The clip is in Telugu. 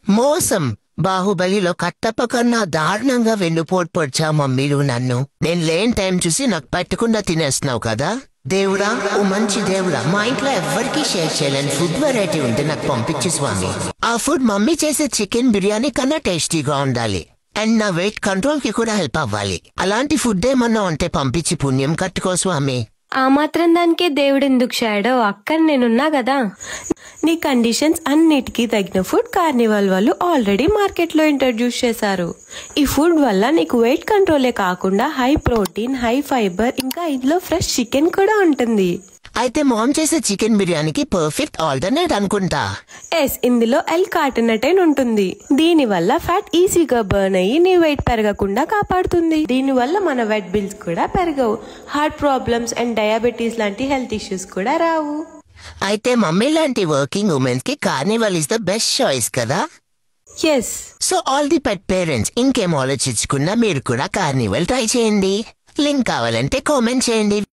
మోసం. బాహుబలిలో కట్టప్ప కన్నా దారుణంగా వెన్నుపోటు పొడిచావు మమ్మీ నువ్వు నన్ను. నేను లేని టైం చూసి నాకు పెట్టకుండా తినేస్తున్నావు కదా. దేవుడా, ఓ మంచి దేవుడా, మా ఇంట్లో ఎవ్వరికీ షేర్ చేయలేని ఫుడ్ వెరైటీ ఉంటే నాకు పంపించు స్వామి. ఆ ఫుడ్ మమ్మీ చేసే చికెన్ బిర్యానీ కన్నా టేస్టీగా ఉండాలి. అండ్ నా వెయిట్ కంట్రోల్ కి కూడా హెల్ప్ అవ్వాలి. అలాంటి ఫుడ్ ఏమన్నా ఉంటే పంపించి పుణ్యం కట్టుకో స్వామి. ఆ మాత్రం దానికే దేవుడెందుకు షాడో, అక్కడ నేనున్నా కదా. నీ కండిషన్స్ అన్నిటికీ తగిన ఫుడ్ కార్నివాల్ వాళ్ళు ఆల్రెడీ మార్కెట్లో ఇంట్రడ్యూస్ చేశారు. ఈ ఫుడ్ వల్ల నీకు వెయిట్ కంట్రోలే కాకుండా హై ప్రోటీన్, హై ఫైబర్, ఇంకా ఇందులో ఫ్రెష్ చికెన్ కూడా ఉంటుంది. అయితే మామ్ చేసే చికెన్ బిర్యానీకి పర్ఫెక్ట్ ఆల్టర్నేట్ అనుకుంటా. ఇందులో L-కార్టినైన్ ఉంటుంది. దీని వల్ల ఫ్యాట్ ఈజీగా బర్న్ అయ్యి నీ వెయిట్ పెరగకుండా కాపాడుతుంది. దీని వల్ల మన వెట్ బిల్స్ కూడా పెరగవు. హార్ట్ ప్రాబ్లమ్స్ అండ్ డయాబెటీస్ లాంటి హెల్త్ ఇష్యూస్ కూడా రావు. అయితే మమ్మీ లాంటి వర్కింగ్ ఉమెన్స్ కి Carnival is the best choice కదా. So all the pet parents ఇంకేం ఆలోచించుకున్నా మీరు కూడా కార్నివాల్ ట్రై చేయండి. లింక్ కావాలంటే కామెంట్ చేయండి.